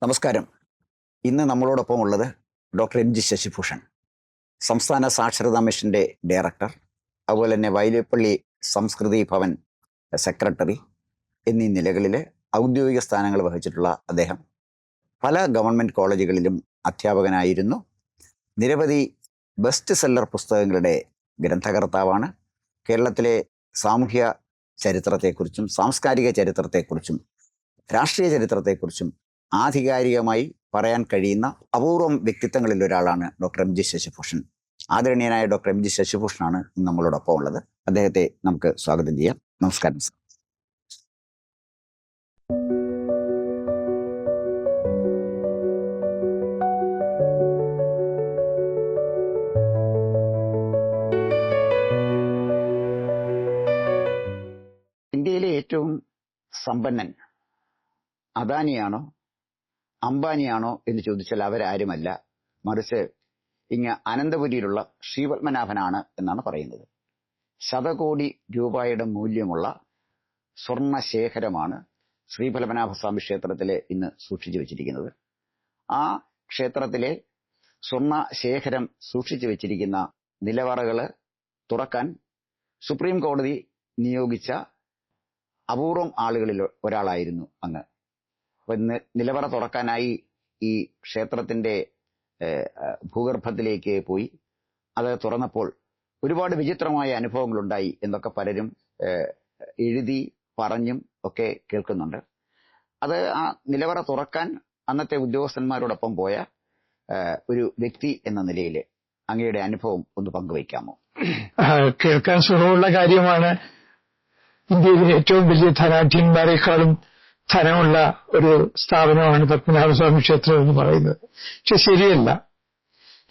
നമസ്കാരം. ഇന്ന് നമ്മളോടൊപ്പം ഉള്ളത് ഡോക്ടർ എം ജി ശശിഭൂഷൺ, സംസ്ഥാന സാക്ഷരതാ മിഷന്റെ ഡയറക്ടർ, അതുപോലെ തന്നെ വൈലപ്പള്ളി സംസ്കൃതി ഭവൻ സെക്രട്ടറി എന്നീ നിലകളിൽ ഔദ്യോഗിക സ്ഥാനങ്ങൾ വഹിച്ചിട്ടുള്ള അദ്ദേഹം പല ഗവൺമെൻറ് കോളേജുകളിലും അധ്യാപകനായിരുന്നു. നിരവധി ബെസ്റ്റ് സെല്ലർ പുസ്തകങ്ങളുടെ ഗ്രന്ഥകർത്താവാണ്. കേരളത്തിലെ സാമൂഹ്യ ചരിത്രത്തെക്കുറിച്ചും സാംസ്കാരിക ചരിത്രത്തെക്കുറിച്ചും രാഷ്ട്രീയ ചരിത്രത്തെക്കുറിച്ചും ആധികാരികമായി പറയാൻ കഴിയുന്ന അപൂർവം വ്യക്തിത്വങ്ങളിൽ ഒരാളാണ് ഡോക്ടർ എം ജി ശശിഭൂഷൺ. ആദരണീയനായ ഡോക്ടർ എം ജി ശശിഭൂഷണാണ് ഇന്ന് നമ്മളോടൊപ്പം ഉള്ളത്. അദ്ദേഹത്തെ നമുക്ക് സ്വാഗതം ചെയ്യാം. നമസ്കാരം സർ. ഇന്ത്യയിലെ ഏറ്റവും സമ്പന്നൻ അദാനിയാണോ അംബാനിയാണോ എന്ന് ചോദിച്ചാൽ അവരാരുമല്ല, മറിച്ച് ഇങ്ങ് അനന്തപുരിയിലുള്ള ശ്രീപത്മനാഭനാണ് എന്നാണ് പറയുന്നത്. ശതകോടി രൂപയുടെ മൂല്യമുള്ള സ്വർണശേഖരമാണ് ശ്രീപത്മനാഭസ്വാമി ക്ഷേത്രത്തിലെ ഇന്ന് സൂക്ഷിച്ചു വെച്ചിരിക്കുന്നത്. ആ ക്ഷേത്രത്തിലെ സ്വർണശേഖരം സൂക്ഷിച്ചു വെച്ചിരിക്കുന്ന നിലവറകൾ തുറക്കാൻ സുപ്രീം കോടതി നിയോഗിച്ച അപൂർവം ആളുകളിൽ ഒരാളായിരുന്നു അങ്ങ്. അപ്പൊ നിലവറ തുറക്കാനായി ഈ ക്ഷേത്രത്തിന്റെ ഭൂഗർഭത്തിലേക്ക് പോയി. അത് തുറന്നപ്പോൾ ഒരുപാട് വിചിത്രമായ അനുഭവങ്ങളുണ്ടായി എന്നൊക്കെ പലരും എഴുതി പറഞ്ഞും ഒക്കെ കേൾക്കുന്നുണ്ട്. അത് ആ നിലവറ തുറക്കാൻ അന്നത്തെ ഉദ്യോഗസ്ഥന്മാരോടൊപ്പം പോയ ഒരു വ്യക്തി എന്ന നിലയിൽ അങ്ങയുടെ അനുഭവം ഒന്ന് പങ്കുവയ്ക്കാമോ? കേൾക്കാൻ സുഖമുള്ള കാര്യമാണ്. ഇന്ത്യയിലെ ഏറ്റവും വലിയ ധനാഢ്യന്മാരെക്കാളും ധനമുള്ള ഒരു സ്ഥാപനമാണ് പത്മനാഭസ്വാമി ക്ഷേത്രം എന്ന് പറയുന്നത്. പക്ഷെ ശരിയല്ല.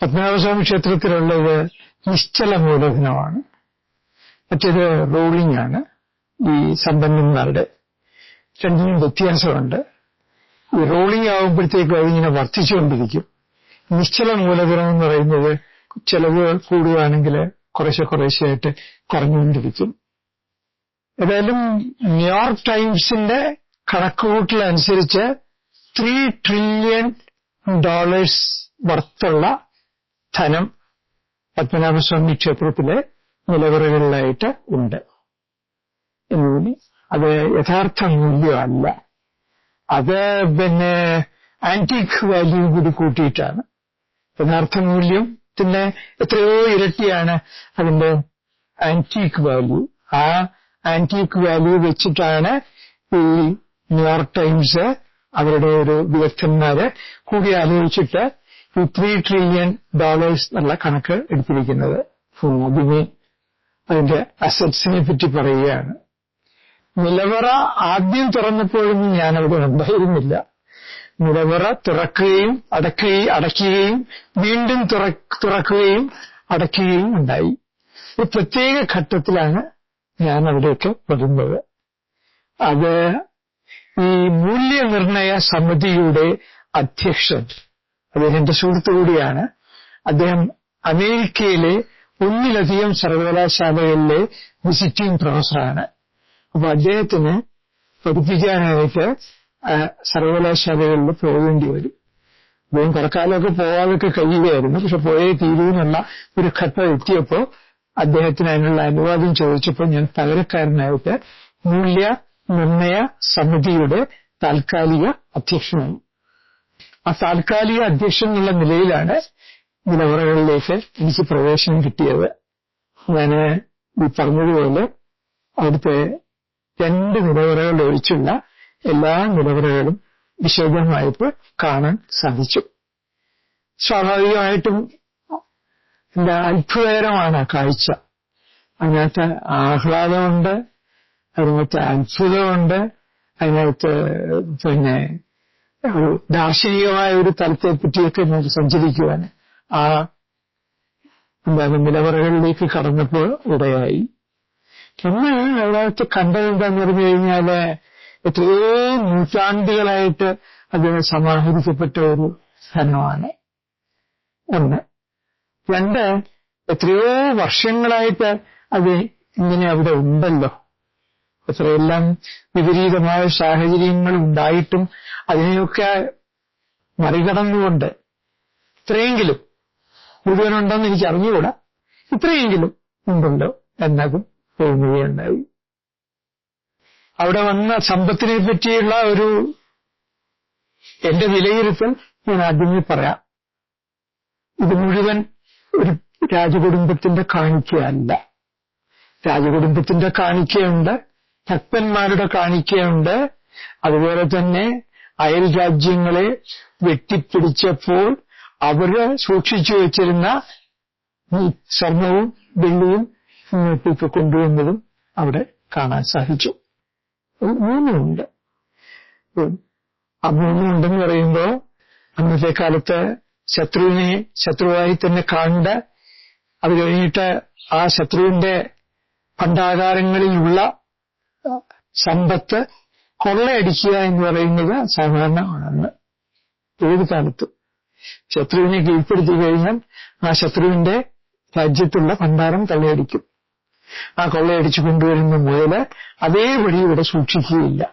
പത്മനാഭസ്വാമി ക്ഷേത്രത്തിലുള്ളത് നിശ്ചല മൂലധനമാണ്, മറ്റേത് റോളിംഗ് ആണ്. ഈ സമ്പന്നന്മാരുടെ രണ്ടിനും വ്യത്യാസമുണ്ട്. ഈ റോളിംഗ് ആകുമ്പോഴത്തേക്കും അതിങ്ങനെ വർദ്ധിച്ചുകൊണ്ടിരിക്കും. നിശ്ചല മൂലധനം എന്ന് പറയുന്നത് ചെലവ് കൂടുകയാണെങ്കിൽ കുറേശ്ശെയായിട്ട് കുറഞ്ഞുകൊണ്ടിരിക്കും. ഏതായാലും ന്യൂയോർക്ക് ടൈംസിന്റെ കണക്കുകൂട്ടലനുസരിച്ച് $3 ട്രില്യൺ വർത്തുള്ള ധനം പത്മനാഭസ്വാമി ക്ഷേത്രത്തിലെ നിലവറകളിലായിട്ട് ഉണ്ട്. എന്നുകൂടി അത് യഥാർത്ഥ മൂല്യമല്ല, അത് ആന്റിക് വാല്യൂ കൂടി കൂട്ടിയിട്ടാണ്. യഥാർത്ഥ മൂല്യത്തിന്റെ എത്രയോ ഇരട്ടിയാണ് അതിന്റെ ആന്റിക് വാല്യൂ. ആ ആന്റിക് വാല്യൂ വെച്ചിട്ടാണ് ഈ ന്യൂയോർക്ക് ടൈംസ് അവരുടെ ഒരു വിദഗ്ധന്മാര് കൂടി ആലോചിച്ചിട്ട് ഈ $3 ട്രില്യൺ എന്നുള്ള കണക്ക് എടുത്തിരിക്കുന്നത്. അതിനെ അതിന്റെ അസറ്റ്സിനെ പറ്റി പറയുകയാണ്. നിലവറ ആദ്യം തുറന്നപ്പോഴൊന്നും ഞാനവിടെ ഉണ്ടായിരുന്നില്ല. നിലവറ തുറക്കുകയും അടയ്ക്കുകയും വീണ്ടും തുറക്കുകയും അടയ്ക്കുകയും ഉണ്ടായി. ഒരു പ്രത്യേക ഘട്ടത്തിലാണ് ഞാൻ അവിടേക്ക് വരുന്നത്. അത് ഈ മൂല്യനിർണയ സമിതിയുടെ അധ്യക്ഷൻ, അദ്ദേഹം എന്റെ സുഹൃത്തു കൂടിയാണ്. അദ്ദേഹം അമേരിക്കയിലെ ഒന്നിലധികം സർവകലാശാലകളിലെ വിസിറ്റിംഗ് പ്രൊഫസറാണ്. അപ്പൊ അദ്ദേഹത്തിന് പഠിപ്പിക്കാനായിട്ട് സർവകലാശാലകളിൽ പോകേണ്ടി വരും. അദ്ദേഹം കുറക്കാലമൊക്കെ പോകാതൊക്കെ കഴിയുകയായിരുന്നു. പക്ഷെ പോയേ തീരുവെന്നുള്ള ഒരു ഘട്ടം എത്തിയപ്പോൾ അദ്ദേഹത്തിന് അതിനുള്ള അനുവാദം ചോദിച്ചപ്പോൾ ഞാൻ പകരക്കാരനായിട്ട് മൂല്യനിർണയ സമിതിയുടെ താൽക്കാലിക അധ്യക്ഷനായി. ആ താൽക്കാലിക അധ്യക്ഷൻ എന്നുള്ള നിലയിലാണ് നിലവറകളിലേക്ക് എനിക്ക് പ്രവേശനം കിട്ടിയത്. ഞാൻ ഈ പറഞ്ഞതുപോലെ അവിടുത്തെ 2 നിലവറകൾ ഒഴിച്ചുള്ള എല്ലാ നിലവറകളും വിശദമായിട്ട് കാണാൻ സാധിച്ചു. സ്വാഭാവികമായിട്ടും എന്താ അത്ഭുതകരമാണ് കാഴ്ച. അതിനകത്ത് ആഹ്ലാദമുണ്ട്, അതിനകത്ത് അത്ഭുതമുണ്ട്, അതിനകത്ത് ഒരു ദാർശനികമായ ഒരു തലത്തെ പറ്റിയൊക്കെ നമുക്ക് സഞ്ചരിക്കുവാൻ ആ നിലവറകളിലേക്ക് കടന്നപ്പോൾ ഇടയായി. നമ്മൾ അതിനകത്ത് കണ്ടത് എന്താന്ന് പറഞ്ഞു കഴിഞ്ഞാല് എത്രയോ നൂറ്റാണ്ടുകളായിട്ട് അത് സമാഹരിക്കപ്പെട്ട ഒരു ധനമാണ്. ഒന്ന്. 2, എത്രയോ വർഷങ്ങളായിട്ട് അത് ഇങ്ങനെ അവിടെ ഉണ്ടല്ലോ. എത്രയെല്ലാം വിപരീതമായ സാഹചര്യങ്ങൾ ഉണ്ടായിട്ടും അതിനെയൊക്കെ മറികടന്നുകൊണ്ട് ഇത്രയെങ്കിലും, മുഴുവനുണ്ടെന്ന് എനിക്ക് അറിഞ്ഞുകൂടാ, ഇത്രയെങ്കിലും ഉണ്ടല്ലോ എന്നതും തോന്നുകയുണ്ടായി. അവിടെ വന്ന സമ്പത്തിനെ പറ്റിയുള്ള ഒരു എന്റെ വിലയിരുത്തൽ ഞാൻ ആദ്യമേ പറയാം. ഇത് മുഴുവൻ ഒരു രാജകുടുംബത്തിന്റെ കാണിക്കയല്ല. രാജകുടുംബത്തിന്റെ കാണിക്കയുണ്ട്, ഭക്തന്മാരുടെ കാണിക്കയുണ്ട്, അതുപോലെ തന്നെ അയൽ രാജ്യങ്ങളെ വെട്ടിപ്പിടിച്ചപ്പോൾ അവര് സൂക്ഷിച്ചു വച്ചിരുന്ന സ്വർണവും വെള്ളിയും ഇങ്ങോട്ടേക്ക് കൊണ്ടുവന്നതും അവിടെ കാണാൻ സാധിച്ചു. മൂന്നുമുണ്ട്. ആ മൂന്നുമുണ്ടെന്ന് പറയുമ്പോൾ അന്നത്തെ കാലത്ത് ശത്രുവിനെ ശത്രുവായി തന്നെ കണ്ട് അത് കഴിഞ്ഞിട്ട് ആ ശത്രുവിന്റെ ഭണ്ഡാകാരങ്ങളിലുള്ള സമ്പത്ത് കൊള്ളയടിക്കുക എന്ന് പറയുന്നത് സാധാരണമാണ്. ഏത് കാലത്തും ശത്രുവിനെ കീഴ്പ്പെടുത്തി കഴിഞ്ഞാൽ ആ ശത്രുവിന്റെ രാജ്യത്തുള്ള ഭണ്ഡാരം കൊള്ളയടിക്കും. ആ കൊള്ളയടിച്ചു കൊണ്ടുവരുന്ന മുതല് അതേപടി ഇവിടെ സൂക്ഷിക്കുകയില്ല.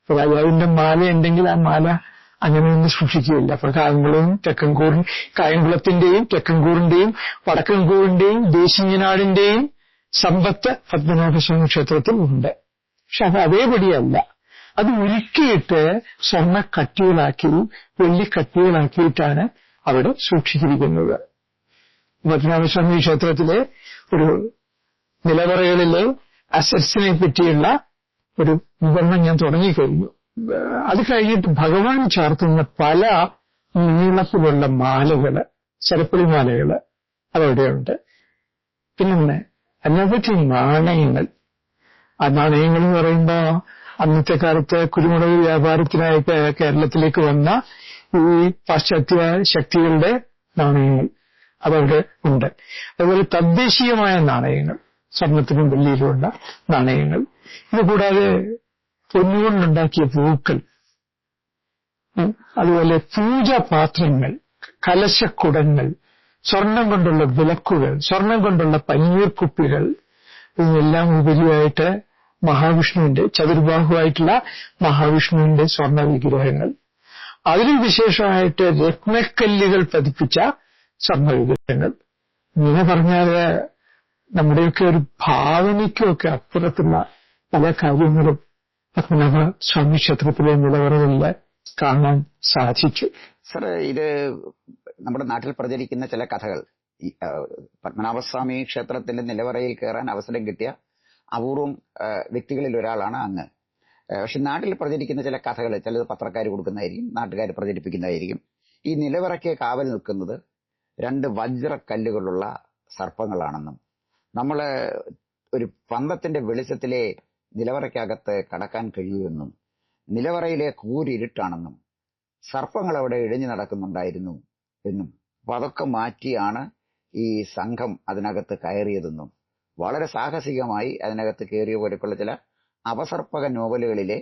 രാജാവിന്റെ മാല ഉണ്ടെങ്കിൽ ആ മാല അങ്ങനെയൊന്നും സൂക്ഷിക്കുകയില്ല. അപ്പൊ കായംകുളത്തിന്റെയും തെക്കൻകൂറിന്റെയും വടക്കൻകൂറിന്റെയും ദേശിങ്ങനാടിന്റെയും സമ്പത്ത് പത്മനാഭസ്വാമി ക്ഷേത്രത്തിൽ ഉണ്ട്. പക്ഷെ അത് അതേപടിയല്ല. അത് ഉരുക്കിയിട്ട് സ്വർണ്ണക്കട്ടികളാക്കി വെള്ളിക്കട്ടികളാക്കിയിട്ടാണ് അവിടെ സൂക്ഷിച്ചിരിക്കുന്നത്. പത്മനാഭസ്വാമി ക്ഷേത്രത്തിലെ ഒരു നിലവറകളിലെ അസറ്റ്സിനെ പറ്റിയുള്ള ഒരു വിവരണം ഞാൻ തുടങ്ങിക്കഴിഞ്ഞു. അത് കഴിഞ്ഞിട്ട് ഭഗവാൻ ചാർത്തുന്ന പല നീളത്തിലുള്ള മാലകള്, സരപ്പളി മാലകള് അതവിടെയുണ്ട്. പിന്നെ അനവധി നാണയങ്ങൾ. ആ നാണയങ്ങൾ എന്ന് പറയുമ്പോ അന്നത്തെ കാലത്ത് കുരുമുളക് വ്യാപാരത്തിനായിട്ട് കേരളത്തിലേക്ക് വന്ന ഈ പാശ്ചാത്യ ശക്തികളുടെ നാണയങ്ങൾ അതവിടെ ഉണ്ട്. അതുപോലെ തദ്ദേശീയമായ നാണയങ്ങൾ, സ്വർണത്തിനും വെള്ളിയിലുമുള്ള നാണയങ്ങൾ. ഇതുകൂടാതെ പൊന്നുകൊണ്ടുണ്ടാക്കിയ പൂക്കൾ, അതുപോലെ പൂജാപാത്രങ്ങൾ, കലശക്കുടങ്ങൾ, സ്വർണം കൊണ്ടുള്ള വിളക്കുകൾ, സ്വർണം കൊണ്ടുള്ള പനീർക്കുപ്പികൾ, ഇതിനെല്ലാം ഉപരിയായിട്ട് മഹാവിഷ്ണുവിന്റെ ചതുർബാഹുവായിട്ടുള്ള മഹാവിഷ്ണുവിന്റെ സ്വർണ്ണ വിഗ്രഹങ്ങൾ, അതിലും വിശേഷമായിട്ട് രത്നക്കല്ലുകൾ പതിപ്പിച്ച സ്വർണ്ണ വിഗ്രഹങ്ങൾ. ഇങ്ങനെ പറഞ്ഞാല് നമ്മുടെയൊക്കെ ഒരു ഭാവനയ്ക്കുമൊക്കെ അപ്പുറത്തുള്ള പല കാര്യങ്ങളും പത്മനാഭ സ്വാമി ക്ഷേത്രത്തിലെ നിലവറകളിൽ കാണാൻ സാധിച്ചു. സർ, ഇത് നമ്മുടെ നാട്ടിൽ പ്രചരിക്കുന്ന ചില കഥകൾ, പത്മനാഭസ്വാമി ക്ഷേത്രത്തിന്റെ നിലവറയിൽ കയറാൻ അവസരം കിട്ടിയ അപൂർവം വ്യക്തികളിൽ ഒരാളാണ് അങ്ങ്. പക്ഷെ നാട്ടിൽ പ്രചരിക്കുന്ന ചില കഥകൾ, ചിലത് പത്രക്കാർ കൊടുക്കുന്നതായിരിക്കും, നാട്ടുകാർ പ്രചരിപ്പിക്കുന്നതായിരിക്കും. ഈ നിലവറയ്ക്ക് കാവൽ നിൽക്കുന്നത് 2 വജ്രക്കല്ലുകളുള്ള സർപ്പങ്ങളാണെന്നും നമ്മൾ ഒരു പന്തത്തിന്റെ വെളിച്ചത്തിലെ നിലവറയ്ക്കകത്ത് കടക്കാൻ കഴിയുമെന്നും നിലവറയിലെ കൂരിരുട്ടാണെന്നും സർപ്പങ്ങൾ അവിടെ ഇഴഞ്ഞു നടക്കുന്നുണ്ടായിരുന്നു എന്നും അപ്പൊ അതൊക്കെ മാറ്റിയാണ് ഈ സംഘം അതിനകത്ത് കയറിയതെന്നും വളരെ സാഹസികമായി അതിനകത്ത് കയറിയ പോലെയുള്ള ചില അപസർപ്പക നോവലുകളിലെ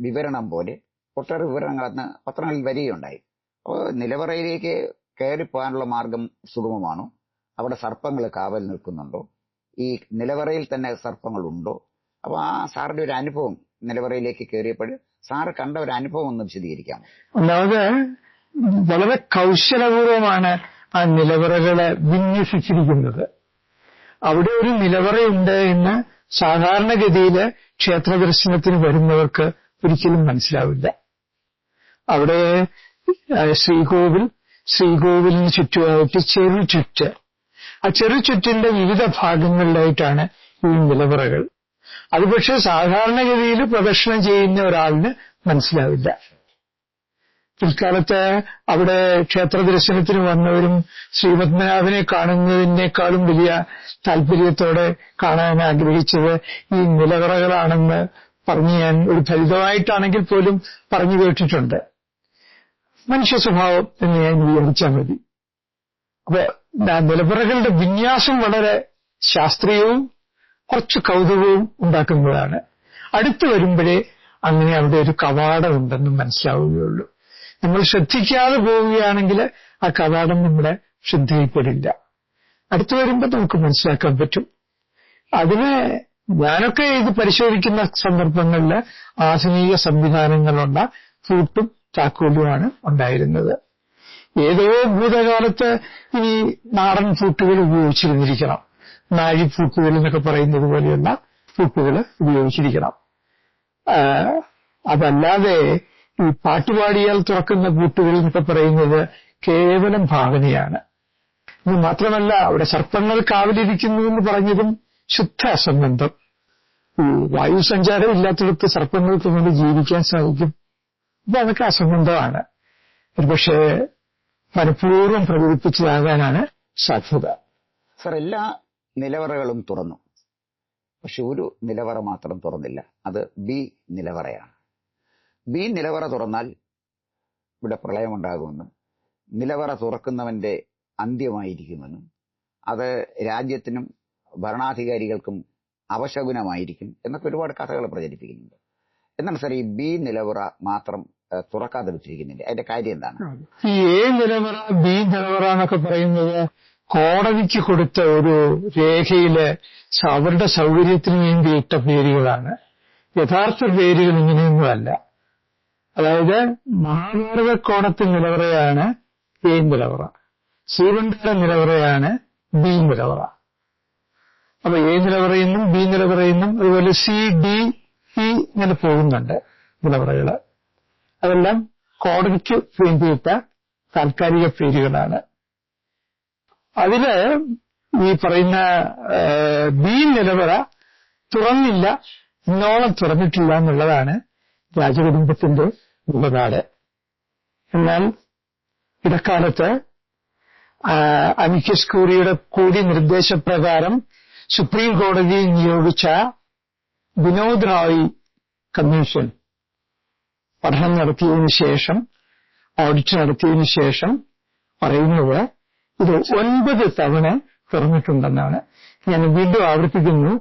വിവരണം പോലെ ഒട്ടേറെ വിവരണങ്ങൾ അന്ന് പത്രങ്ങളിൽ വരികയുണ്ടായി. അപ്പോൾ നിലവറയിലേക്ക് കയറിപ്പോകാനുള്ള മാർഗം സുഗമമാണോ? അവിടെ സർപ്പങ്ങൾ കാവൽ നിൽക്കുന്നുണ്ടോ? ഈ നിലവറയിൽ തന്നെ സർപ്പങ്ങളുണ്ടോ? അപ്പൊ ആ സാറിന്റെ ഒരു അനുഭവം, നിലവറയിലേക്ക് കയറിയപ്പോൾ സാറ് കണ്ട ഒരു അനുഭവം ഒന്ന് വിശദീകരിക്കാം. ഒന്നാമത് വളരെ കൗശലപൂർവമാണ് ആ നിലവറകളെ വിന്യസിച്ചിരിക്കുന്നത്. അവിടെ ഒരു നിലവറയുണ്ട് എന്ന് സാധാരണഗതിയിൽ ക്ഷേത്ര ദർശനത്തിന് വരുന്നവർക്ക് ഒരിക്കലും മനസ്സിലാവില്ല. അവിടെ ശ്രീകോവിലിന് ചുറ്റുമായിട്ട് ചെറുചുറ്റ്, ആ ചെറുചുറ്റിന്റെ വിവിധ ഭാഗങ്ങളിലായിട്ടാണ് ഈ നിലവറകൾ. അത് പക്ഷെ സാധാരണഗതിയിൽ പ്രദക്ഷിണം ചെയ്യുന്ന ഒരാളിന് മനസ്സിലാവില്ല. പിൽക്കാലത്ത് അവിടെ ക്ഷേത്ര ദർശനത്തിന് വന്നവരും ശ്രീപത്മനാഭനെ കാണുന്നതിനേക്കാളും വലിയ താല്പര്യത്തോടെ കാണാൻ ആഗ്രഹിച്ചത് ഈ നിലവറകളാണെന്ന് പറഞ്ഞ് ഞാൻ ഒരു ഫലിതമായിട്ടാണെങ്കിൽ പോലും പറഞ്ഞു കേട്ടിട്ടുണ്ട്. മനുഷ്യ സ്വഭാവം എന്ന് ഞാൻ വിവരിച്ചാൽ മതി. അപ്പൊ നിലവറകളുടെ വിന്യാസം വളരെ ശാസ്ത്രീയവും കുറച്ച് കൗതുകവും ഉണ്ടാക്കുന്നതാണ്. അടുത്തു വരുമ്പോഴേ അങ്ങനെ അവിടെ ഒരു കവാടം ഉണ്ടെന്ന് മനസ്സിലാവുകയുള്ളൂ. നമ്മൾ ശ്രദ്ധിക്കാതെ പോവുകയാണെങ്കിൽ ആ കവാടം നമ്മുടെ ശ്രദ്ധയിൽപ്പെടില്ല. അടുത്തു വരുമ്പോൾ നമുക്ക് മനസ്സിലാക്കാൻ പറ്റും. അതിന് ഞാനൊക്കെ ഇത് പരിശോധിക്കുന്ന സന്ദർഭങ്ങളിൽ ആധുനിക സംവിധാനങ്ങളുള്ള പൂട്ടും താക്കോലുമാണ് ഉണ്ടായിരുന്നത്. ഏതോ ഭൂതകാലത്ത് ഈ നാടൻ പൂട്ടുകൾ ഉപയോഗിച്ചിരുന്നിരിക്കണം. നാഴിപ്പൂട്ടുകൾ എന്നൊക്കെ പറയുന്നത് പോലെയുള്ള പൂട്ടുകൾ ഉപയോഗിച്ചിരിക്കണം. അതല്ലാതെ ഈ പാട്ടുപാടിയാൽ തുറക്കുന്ന പൂട്ടുകൾ എന്നൊക്കെ പറയുന്നത് കേവലം ഭാവനയാണ്. ഇത് മാത്രമല്ല, അവിടെ സർപ്പങ്ങൾ കാവലിരിക്കുന്നു എന്ന് പറഞ്ഞതും ശുദ്ധ അസംബന്ധം. ഈ വായുസഞ്ചാരം ഇല്ലാത്തിടത്ത് സർപ്പങ്ങൾക്ക് കൊണ്ട് ജീവിക്കാൻ സാധിക്കും. അപ്പൊ അതൊക്കെ അസംബന്ധമാണ്. ഒരുപക്ഷെ മനഃപൂർവ്വം പ്രകടിപ്പിച്ചതാകാനാണ് സാധ്യത. സർ, എല്ലാ നിലവറകളും തുറന്നു, പക്ഷെ ഒരു നിലവറ മാത്രം തുറന്നില്ല. അത് ബി നിലവറയാണ്. ബി നിലവറ തുറന്നാൽ ഇവിടെ പ്രളയമുണ്ടാകുമെന്നും നിലവറ തുറക്കുന്നവന്റെ അന്ത്യമായിരിക്കുമെന്നും അത് രാജ്യത്തിനും ഭരണാധികാരികൾക്കും അപശകുനമായിരിക്കും എന്നൊക്കെ ഒരുപാട് കഥകൾ പ്രചരിപ്പിക്കുന്നുണ്ട്. എന്താണ് സാർ ഈ ബി നിലവറ മാത്രം തുറക്കാതെ വെച്ചിരിക്കുന്നില്ല? അതിന്റെ കാര്യം എന്താണ്? ഈ എ നിലവറ ബി നിലവറ എന്നൊക്കെ പറയുന്നത് കോടതിക്ക് കൊടുത്ത ഒരു രേഖയില് അവരുടെ സൗകര്യത്തിന് വേണ്ടി ഇട്ട പേരുകളാണ്. യഥാർത്ഥ പേരുകൾ ഇങ്ങനെയൊന്നുമല്ല. അതായത് മഹാഭാരത കോണത്ത് നിലവറയാണ് എ നിലവറ, ശ്രീകണ്ഠ നിലവറയാണ് ബി നിലവറ. അപ്പൊ എ നിലവറയെന്നും ബി നിലവറയെന്നും അതുപോലെ സി ഡി ഇ ഇങ്ങനെ പോകുന്നുണ്ട് നിലവറകള്. അതെല്ലാം കോടതിക്ക് വേണ്ടിയിട്ട താൽക്കാലിക പേരുകളാണ്. അതില് ഈ പറയുന്ന ബി നിലവറ തുറന്നില്ല, ഇന്നോളം തുറന്നിട്ടില്ല എന്നുള്ളതാണ് രാജകുടുംബത്തിന്റെ നിലപാട്. എന്നാൽ ഇടക്കാലത്ത് അമിക്കസ് ക്യൂറിയുടെ കൂടി നിർദ്ദേശപ്രകാരം സുപ്രീം കോടതി നിയോഗിച്ച വിനോദ് റായ് കമ്മീഷൻ പഠനം നടത്തിയതിനു ശേഷം, ഓഡിറ്റ് നടത്തിയതിനു ശേഷം പറയുന്നത് ഇത് 9 തവണ തുറന്നിട്ടുണ്ടെന്നാണ്. ഞാൻ വീണ്ടും ആവർത്തിക്കുന്നു,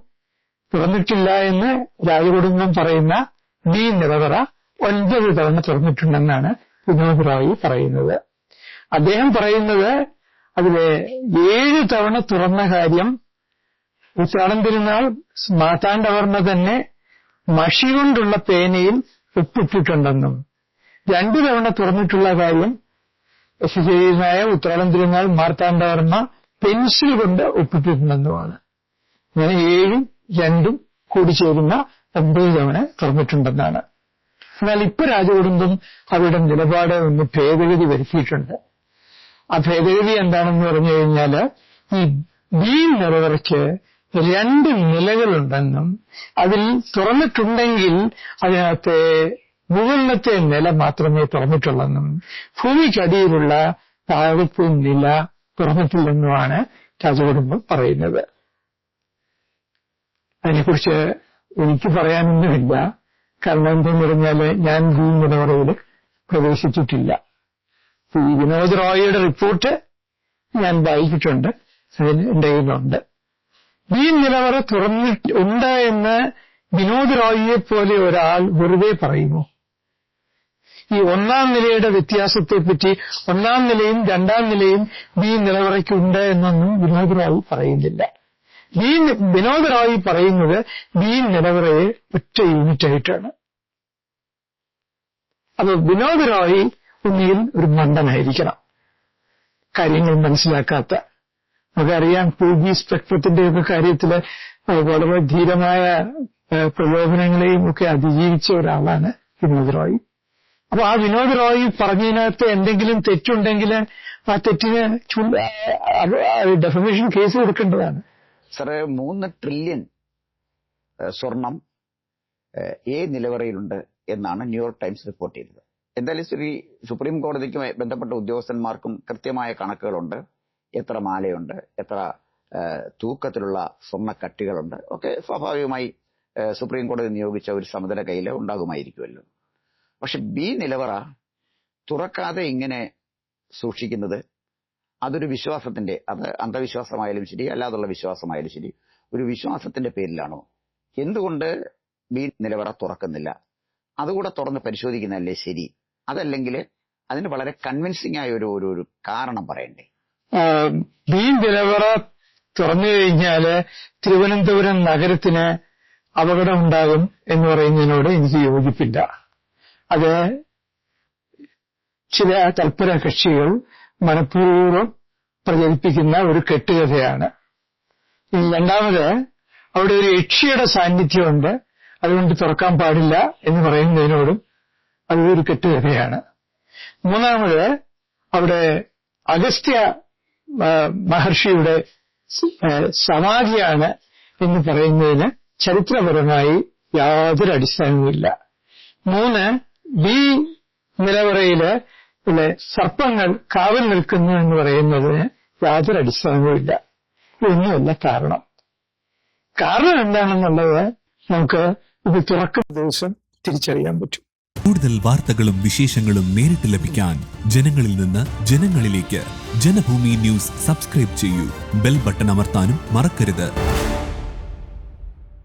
തുറന്നിട്ടില്ല എന്ന് രാജകുടുംബം പറയുന്ന ബി നിലവറ 9 തവണ തുറന്നിട്ടുണ്ടെന്നാണ് വിനോദ് റായ് പറയുന്നത്. അദ്ദേഹം പറയുന്നത് അതിലെ 7 തവണ തുറന്ന കാര്യം ഉത്രാടം തിരുനാൾ മാർത്താണ്ഡവർമ്മ തന്നെ മഷി കൊണ്ടുള്ള പേനയിൽ ഒപ്പിട്ടിട്ടുണ്ടെന്നും 2 തവണ തുറന്നിട്ടുള്ള കാര്യം ശരീരനായ ഉത്രാടം തിരുനാൾ മാർത്താണ്ഡവർമ്മ പെൻസിൽ കൊണ്ട് ഒപ്പിട്ടിട്ടുണ്ടെന്നുമാണ്. ഇങ്ങനെ 7ഉം 2ഉം കൂടി ചേരുന്ന 9 തവണ തുറന്നിട്ടുണ്ടെന്നാണ്. എന്നാൽ ഇപ്പൊ രാജകുടുംബം അവരുടെ നിലപാട് ഒന്ന് ഭേദഗതി വരുത്തിയിട്ടുണ്ട്. ആ ഭേദഗതി എന്താണെന്ന് പറഞ്ഞു കഴിഞ്ഞാൽ, ഈ ബി നിലവറയ്ക്ക് 2 നിലകളുണ്ടെന്നും അതിൽ തുറന്നിട്ടുണ്ടെങ്കിൽ അതിനകത്ത് മുകളിലത്തെ നില മാത്രമേ തുറന്നിട്ടുള്ളെന്നും ഭൂമിക്കടിയിലുള്ള താഴത്തെ നില തുറന്നിട്ടില്ലെന്നുമാണ് രാജകുടുംബം പറയുന്നത്. അതിനെക്കുറിച്ച് എനിക്ക് പറയാനൊന്നുമില്ല. കാരണം എന്തെന്ന് പറഞ്ഞാല് ഞാൻ ബി നിലവറയിൽ പ്രവേശിച്ചിട്ടില്ല. ഈ വിനോദ് റോയിയുടെ റിപ്പോർട്ട് ഞാൻ വായിച്ചിട്ടുണ്ട്, അതിന് എന്റെ കയ്യിലുണ്ട്. ബി നിലവറ തുറന്നിട്ടുണ്ട് എന്ന് വിനോദ് റോയിയെ പോലെ ഒരാൾ വെറുതെ പറയുമോ? ഈ 1-ാം നിലയുടെ വ്യത്യാസത്തെപ്പറ്റി 1-ാം നിലയും 2-ാം നിലയും ബി നിലവറയ്ക്കുണ്ട് എന്നൊന്നും വിനോദ് റോയി പറയുന്നില്ല. വിനോദ് റോയി പറയുന്നത് ബി നിലവറയെ ഒറ്റ യൂണിറ്റായിട്ടാണ്. അപ്പൊ വിനോദ് റോയി ഒന്നിൽ ഒരു മണ്ടനായിരിക്കണം, കാര്യങ്ങൾ മനസ്സിലാക്കാത്ത. നമുക്കറിയാം, 2G സ്പെക്ട്രത്തിന്റെയൊക്കെ കാര്യത്തില് വളരെ ധീരമായ പ്രലോഭനങ്ങളെയും ഒക്കെ അതിജീവിച്ച ഒരാളാണ് വിനോദ് റോയി. അപ്പൊ ആ വിനോദ് റോയി പറഞ്ഞതിനകത്ത് എന്തെങ്കിലും തെറ്റുണ്ടെങ്കിൽ ആ തെറ്റിന് ഡെഫമേഷൻ കേസ് കൊടുക്കേണ്ടതാണ്. സാറേ, 3 ട്രില്യൺ സ്വർണം എ നിലവറയിലുണ്ട് എന്നാണ് ന്യൂയോർക്ക് ടൈംസ് റിപ്പോർട്ട് ചെയ്തത്. എന്തായാലും സുപ്രീം കോടതിക്കുമായി ബന്ധപ്പെട്ട ഉദ്യോഗസ്ഥന്മാർക്കും കൃത്യമായ കണക്കുകളുണ്ട്. എത്ര മാലയുണ്ട്, എത്ര തൂക്കത്തിലുള്ള സ്വർണ്ണക്കട്ടികളുണ്ട് ഒക്കെ സ്വാഭാവികമായി സുപ്രീം കോടതി നിയോഗിച്ച ഒരു സമിതിയുടെ കയ്യിൽ ഉണ്ടാകുമായിരിക്കുമല്ലോ. പക്ഷെ ബി നിലവറ തുറക്കാതെ ഇങ്ങനെ സൂക്ഷിക്കുന്നത് അതൊരു വിശ്വാസത്തിന്റെ, അത് അന്ധവിശ്വാസമായാലും ശരി അല്ലാതുള്ള വിശ്വാസമായാലും ശരി, ഒരു വിശ്വാസത്തിന്റെ പേരിലാണോ? എന്തുകൊണ്ട് ബി നിലവറ തുറക്കുന്നില്ല? അതുകൂടെ തുറന്ന് പരിശോധിക്കുന്നതല്ലേ ശരി? അതല്ലെങ്കിൽ അതിന് വളരെ കൺവിൻസിംഗ് ആയ ഒരു കാരണം പറയണ്ടേ? ബി നിലവറ തുറന്നു കഴിഞ്ഞാല് തിരുവനന്തപുരം നഗരത്തിന് അപകടമുണ്ടാകും എന്ന് പറയുന്നതിനോട് എനിക്ക് യോജിപ്പില്ല. അത് ചില തൽപര കക്ഷികൾ മനഃപൂർവ്വം പ്രചരിപ്പിക്കുന്ന ഒരു കെട്ടുകഥയാണ്. ഇനി രണ്ടാമത്, അവിടെ ഒരു യക്ഷിയുടെ സാന്നിധ്യമുണ്ട്, അതുകൊണ്ട് തുറക്കാൻ പാടില്ല എന്ന് പറയുന്നതിനോടും അതൊരു കെട്ടുകഥയാണ്. മൂന്നാമത്, അവിടെ അഗസ്ത്യ മഹർഷിയുടെ സമാധിയാണ് എന്ന് പറയുന്നതിന് ചരിത്രപരമായി യാതൊരു അടിസ്ഥാനവുമില്ല. 3, ഈ നിലവറയില് സർപ്പങ്ങൾ കാവൽ നിൽക്കുന്നു എന്ന് പറയുന്നതിന് യാതൊരു അടിസ്ഥാനവുമില്ല. ഇതൊന്നുമല്ല കാരണം. കാരണം എന്താണെന്നുള്ളത് നമുക്ക് ഇത് തുറക്കുന്ന ദിവസം തിരിച്ചറിയാൻ പറ്റും. കൂടുതൽ വാർത്തകളും വിശേഷങ്ങളും നേരിട്ട് ലഭിക്കാൻ ജനങ്ങളിൽ നിന്ന് ജനങ്ങളിലേക്ക് ജനഭൂമി ന്യൂസ് സബ്സ്ക്രൈബ് ചെയ്യൂ. ബെൽ ബട്ടൺ അമർത്താനും മറക്കരുത്.